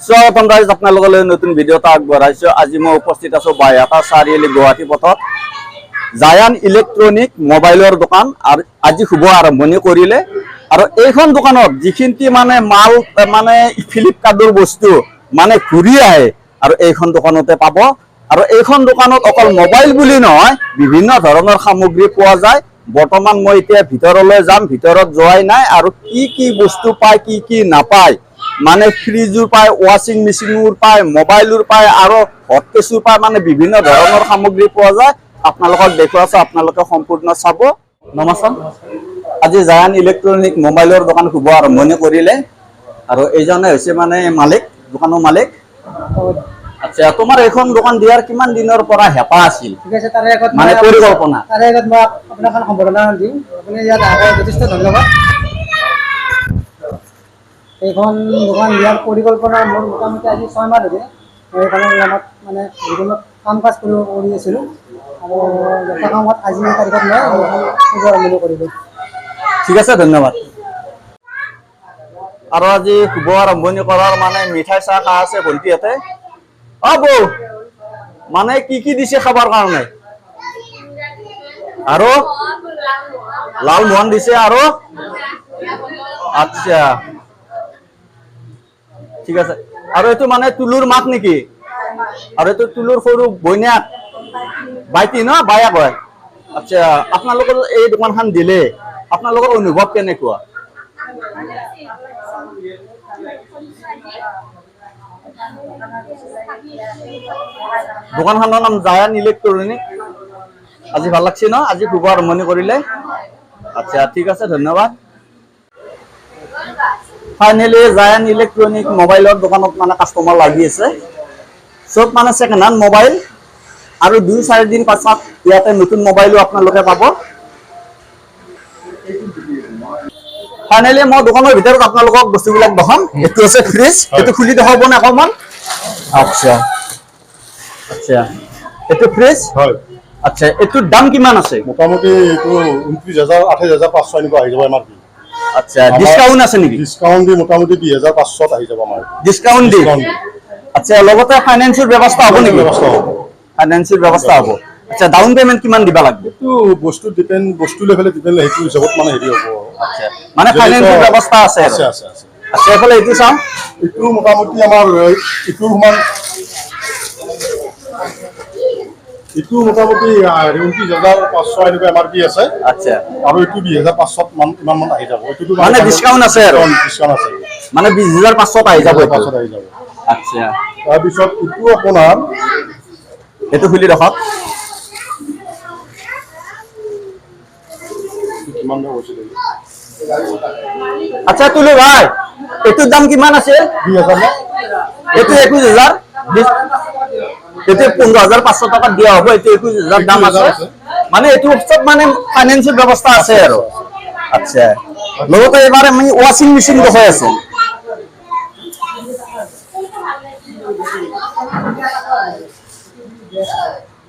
স্বাগতম ৰাইজ আপোনালোকলৈ নতুন ভিডিঅ' এটা আগবঢ়াইছো। আজি মই উপস্থিত আছো বাইহাটা চাৰিআলি গুৱাহাটী পথত জায়ান ইলেক্ট্ৰনিক মোবাইলৰ দোকান। আৰু আজি শুভ আৰম্ভণি কৰিলে আৰু এইখন দোকানত যিখিনি মানে মাল মানে ফ্লিপকাৰ্টৰ বস্তু মানে ঘূৰি আহে আৰু এইখন দোকানতে পাব। আৰু এইখন দোকানত অকল মোবাইল বুলি নহয়, বিভিন্ন ধৰণৰ সামগ্ৰী পোৱা যায়। বৰ্তমান মই এতিয়া ভিতৰলৈ যাম, ভিতৰত যোৱাই নাই। আৰু কি কি বস্তু পায়, কি কি নাপায়, মানে ফ্ৰিজৰ পায়, ৱাশ্বিং মেচিনৰ পায়, মোবাইলৰ পায় আৰু হটকেছৰ পায়, মানে বিভিন্ন ধৰণৰ সামগ্ৰী পোৱা যায়। আপোনালোকক দেখুৱাইছো, আপোনালোকে সম্পূৰ্ণ চাব। নমস্কাৰ। আজি জায়ান ইলেক্ট্ৰনিক মোবাইলৰ দোকান শুভ আৰম্ভণি কৰিলে আৰু এইজনে হৈছে মানে মালিক, দোকানৰ মালিক। আচ্ছা, তোমাৰ এইখন দোকান দিয়াৰ কিমান দিনৰ পৰা হেঁপাহ আছিল? ঠিক আছে, তাৰে আগত মানে পৰিকল্পনা তাৰে আগত মই আপোনাক সম্বৰ্ধনা দিম। আপুনি ইয়াত অহাৰ যথেষ্ট ধন্যবাদ। এইখন দোকান দিয়াৰ পৰিকল্পনা মোৰ মোটামুটি আজি 6 মাহ ধৰি মই এইখনৰ নামত মানে বিভিন্ন কাম কাজ কৰি আছিলোঁ আৰু যথা কামত আজিৰ তাৰিখত মই শুভ আৰম্ভণি কৰিলোঁ। ঠিক আছে, ধন্যবাদ। আৰু আজি শুভ আৰম্ভণি কৰাৰ মানে মিঠাই চাহ খা আছে ভণ্টিহঁতে। অ বৌ, মানে কি কি দিছে খাবৰ কাৰণে? আৰু লালমোহন দিছে আৰু আচ্ছা, ঠিক আছে। আৰু এইটো মানে তুলুৰ মাক নেকি? আৰু এইটো তুলুৰ সৰু বইনাক, বাইটি ন, বায়াক হয়। আচ্ছা, আপোনালোকৰ এই দোকানখন দিলে আপোনালোকৰ অনুভৱ কেনেকুৱা? দোকানখনৰ নাম জায়ান ইলেক্ট্ৰনিক। আজি ভাল লাগছে ন? আজি শুভ আৰম্ভণি কৰিলে। আচ্ছা, ঠিক আছে, ধন্যবাদ। ফাইনেলি জায়ান ইলেক্ট্ৰনিক মোবাইলৰ দোকানত মানে কাষ্টমাৰ লাগি আছে। চব মানে ছেকেণ্ড হেণ্ড মোবাইল আৰু 2-4 দিন পাছত ইয়াতে নতুন মোবাইলো আপোনালোকে পাব। ফাইনেলি মই দোকানৰ ভিতৰত আপোনালোকক বস্তুবিলাক দেখাম। এইটো আছে ফ্ৰিজ, এইটো খুলি দেখাব নে অকণমান? আচ্ছা আচ্ছা, এইটো ফ্ৰিজ হয়। আচ্ছা, এইটোৰ দাম কিমান আছে? মোটামুটি এইটো 29,000, 28,500 এনেকুৱা আহি যাব আমাৰ। আচ্ছা, ডিসকাউন্ট আছে নেকি? ডিসকাউন্ট দি মোটামুটি 20,500 আহি যাব আমাৰ। ডিসকাউন্ট দি? আচ্ছা, লগতে ফাইনেন্সৰ ব্যৱস্থা হ'ব নেকি? ব্যৱস্থা হ'ব। ফাইনেন্সৰ ব্যৱস্থা হ'ব। আচ্ছা, ডাউন পেমেন্ট কিমান দিবা লাগবে? এইটো বস্তু ডিপেন্ড, বস্তু লেভেলে ডিপেন্ড, সেইটো হিচাপত মানে হেৰি হ'ব। আচ্ছা, মানে ফাইনেন্সৰ ব্যৱস্থা আছে? আছে আছে আছে। আচ্ছা, এইফালে এইটো চাওঁ। এইটো মোটামুটি আমাৰ এইটোৰ সমান, এইটো মোটামুটি 29,500 এনেকুৱা এমআৰপি আছে। আচ্ছা, আৰু এইটো 20,500 ইমান মান আহি যাব। এইটো মানে ডিসকাউন্ট আছে আৰু? ডিসকাউন্ট আছে, মানে 20,500 আহি যাব। 500 আহি যাব। আচ্ছা, তাৰপিছত এইটো আপোনাৰ, এইটো খুলি দেখাওক। কিমান দাম হৈছিল? আচ্ছা তুলু ভাই, এইটোৰ দাম কিমান আছে? 2,000 না? এইটো 21,000, এইটো 15,500 টকাত দিয়া হ'ব। এইটো 21,000 দাম আছে। মানে এইটো চব মানে ফাইনেন্সৰ ব্যৱস্থা আছে আৰু। আচ্ছা, লগতে এবাৰ আমি ৱাশ্বিং মেচিন দেখাই আছো।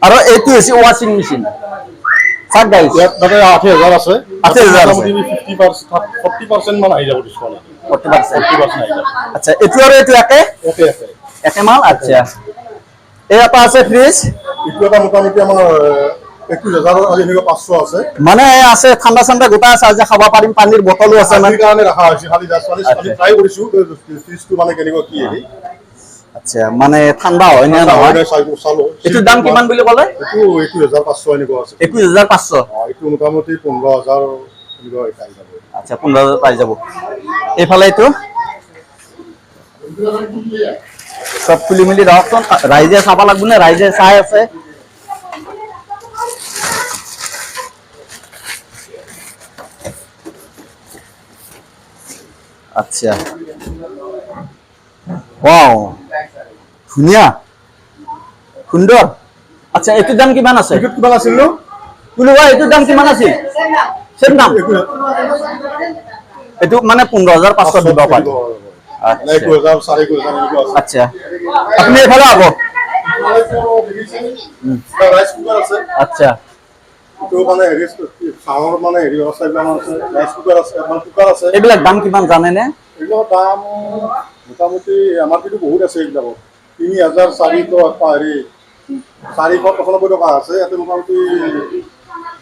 আৰু এইটো হৈছে ৱাশ্বিং মেচিন। চাওক গাইছ, ইয়াত মানে 8,000 আছে। 8,000 আছে। 40% মান আহি যাব ডিসকাউন্ট। 40% 40% আহি যাব। আচ্ছা, এইটো আৰু এইটো একে একে একে একে মাল। আচ্ছা, এই এটা আছে ফ্ৰিজ। এইটো এটা মোটামুটি আমাৰ 21,500 আছে। মানে আছে ঠাণ্ডা ঠাণ্ডা গোটা আছে, আজি খাব পাৰিম। পানীৰ বটলো আছে। মানে কাৰণে ৰাখা হৈছে, খালি জাষ্ট আমি ট্ৰাই কৰিছো ফ্ৰিজটো মানে কেনেকুৱা কি হেৰি। আচ্ছা, মানে ঠাণ্ডা হয় নে নহয়? এইটোৰ দাম কিমান বুলি ক'লে? এইটো 21,500 এনেকুৱা আছে। 21,500। এইটো মোটামুটি 15,000 এনেকুৱা আহি যাব। আচ্ছা, 15,000 পাই যাব। এইফালে এইটো সব খুলি মেলি ৰাখচোন, ৰাইজে চাব লাগব নে? ৰাইজে চাই আছে। আচ্ছা, ওয়াও, ধুনীয়া, সুন্দৰ। আচ্ছা, এইটোৰ দাম কিমান আছে? এইটো কিমান আছিল নো? তুলু ভাই, এইটোৰ দাম কিমান আছিল? সেম দাম। এইটো মানে 15,500 দিব পাৰি। আচ্ছা, আপনি এফালে আব। আচ্ছা, এইবিলাক দাম কিমান জানে নে? এইবিলাকৰ দাম মোটামুটি আমাৰ কিন্তু বহুত আছে এইবিলাকত ৩,৪০০ হেৰি 495 টকা আছে ইয়াতে মোটামুটি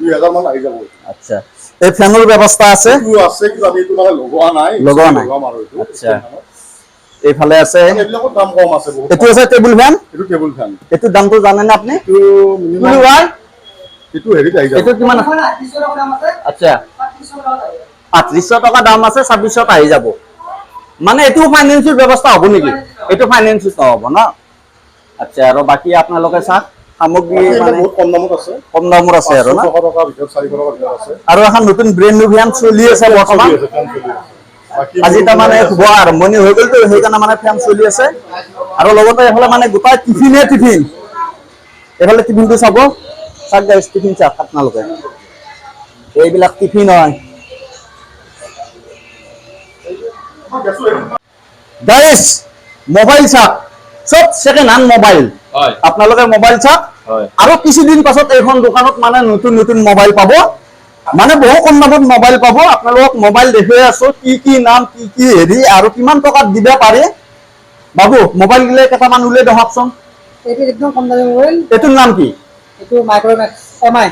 2,000 মান আহি যাব আচ্ছা এই ফেনৰ ব্যৱস্থা আছে এইটো আছে কিন্তু আমি এইটো মানে লগোৱা নাই লগাম আৰু এইটো আচ্ছা এইফালে আছে এইবিলাকৰ দাম কম আছে বহুত এইটো আছে টেবুল ফেন এইটো টেবুল ফেন এইটো দামটো জানেনে আপুনি এইটো মিনিমাম এইটো হেৰিত আহি যাব এইটো কিমান আচ্ছা ৩৫০০ টকা দাম আছে ২৬০০ আহি যাব মানে এইটো ফাইনেন্সিয়েল ব্যৱস্থা হ'ব নেকি এইটো ফাইনেন্সিয়েল নহ'ব ন আচ্ছা আৰু বাকী আপোনালোকে চাওক সামগ্ৰী মানে বহুত কম দামত আছে আৰু না 500 টকাৰ ভিতৰত 400 টকাৰ ভিতৰত আছে আৰু এখন নতুন ব্ৰেণ্ড নিউ ফেন চলি আছে বৰ্তমান আজি তাৰমানে শুভ আৰম্ভণি হৈ গ'লতো সেইকাৰণে মানে ফেন চলি আছে আৰু লগতে এইফালে মানে গোটাই টিফিন এইফালে টিফিনটো চাব চাওক গাইছ টিফিন চাওক আপোনালোকে এইবিলাক টিফিন হয় গাইছ মোবাইল চাওক চব ছেকেণ্ড হেণ্ড মোবাইল আপোনালোকে মোবাইল চাওক আৰু কিছুদিন পাছত এইখন দোকানত মানে নতুন নতুন মোবাইল পাব মানে বহু কম দামত মোবাইল পাব আপোনালোকক মোবাইল দেখুৱাই আছো কি নাম কি হেৰি আৰু কিমান টকাত দিব পাৰে বাবু মোবাইল দিলে কেইটামান উলিয়াই দেখাওকচোন এইটো একদম কম দামী মোবাইল এইটোৰ নাম কি এইটো মাইক্ৰ'মেক্স এমআই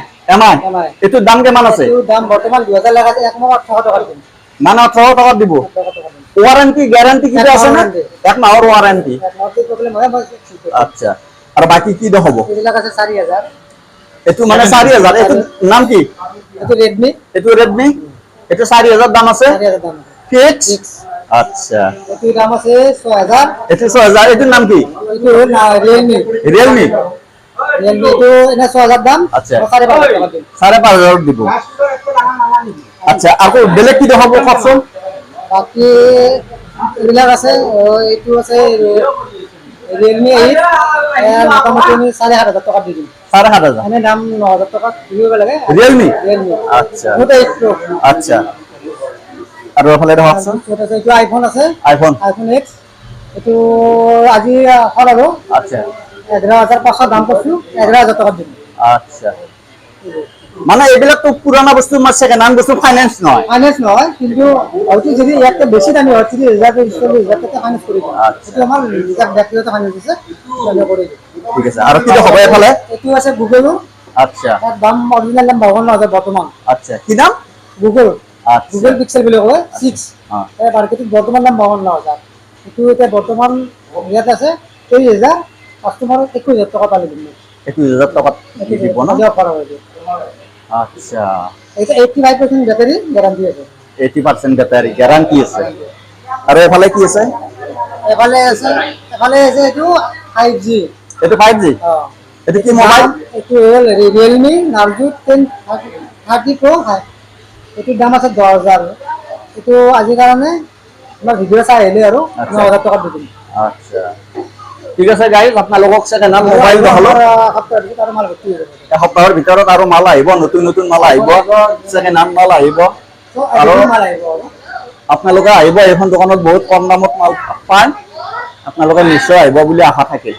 এইটোৰ দাম কিমান আছে এইটো দাম বৰ্তমান 2000 লাখ আছে 1,18 টকা দিম মানে 18 টকাত দিব ওয়ারেন্টি গ্যারান্টি কিটা আছে না এক মাহৰ ওয়াৰেন্টি প্ৰব্লেম হয় মই আচ্ছা আৰু বাকি কি দেখাব এইবিলাক আছে 4000 এটো মানে 4000 এটো নাম কি এইটো ৰেডমি এটো 4000 দাম আছে 4000 দাম ফিক্স আচ্ছা এটো দাম আছে 6000 এটো 6000 এটোৰ নাম কি এইটো না ৰিয়েলমি এটো এনে 6000 দাম আচ্ছা 5,500 টাকা দিম 5,500 দিব আচ্ছা আকৌ বেলেগ কি দেখাব কওকচোন বাকি এইবিলাক আছে এইটো আছে ৰিয়েলমি 8 মোটামুটি 7,500 টাকা দি দিম 7,500 এনে দাম 9,000 টাকা দিব লাগে ৰিয়েলমি ৰিয়েলমি আচ্ছা মোটা 8 Pro আচ্ছা আৰু এফালে দেখাওকচোন এইটো আইফোন আছে আইফোন X এইটো আজি হ'ল আৰু আচ্ছা 11,500 দাম কৈছো 11,000 টাকা দিম আচ্ছা মানে এইবিলাক তো পুরানা বস্তু মানে সেকেন্ড হ্যান্ড বস্তু ফাইনান্স নহয় কিন্তু হয়তো যদি ইয়াতে বেছি দামী হয় যদি রিজার্ভ টাকা ফাইনান্স কৰি দিম এইটো আমাৰ ৰিজাৰ্ভ ব্যক্তিগত ফাইনান্স আছে আমি কৰি দিম ঠিক আছে আৰু কি হ'ব এফালে এইটো আছে গুগল আচ্ছা দাম অৰিজিনাল দাম 52,000 বৰ্তমান আচ্ছা কি দাম গুগল আচ্ছা গুগল পিক্সেল বুলি কয় 6 এই মাৰ্কেটত বৰ্তমান দাম 52,000 এইটো এতিয়া বৰ্তমান ইয়াত আছে 23,000 কাস্টমাৰ 21,000 টকা পালে দিম 21,000 টকা দিব না আচ্ছা এটা 85% ব্যাটারি গ্যারান্টি আছে 80% ব্যাটারি গ্যারান্টি আছে আৰু এফালে কি আছে এফালে আছে এইটো 5G এইটো 5G এইটো কি মোবাইল এইটো Realme Narzo 1030 Pro এইটো দাম আছে 10,000 এইটো আজি কাৰণে আমাৰ ভিডিঅ' চাই আহিলে আৰু 9,000 টকা দি দিম আচ্ছা ঠিক আছে গাইজ আপোনালোকক সেকেন্ড হ্যান্ড মোবাইল দেখালো এসপ্তাহৰ ভিতৰত আৰু মাল আহিব নতুন নতুন মাল আহিব সেকেন্ড হ্যান্ড মাল আহিব আৰু আপোনালোকে আহিব এইখন দোকানত বহুত কম দামত মাল পায় আপোনালোকে নিশ্চয় আহিব বুলি আশা থাকিল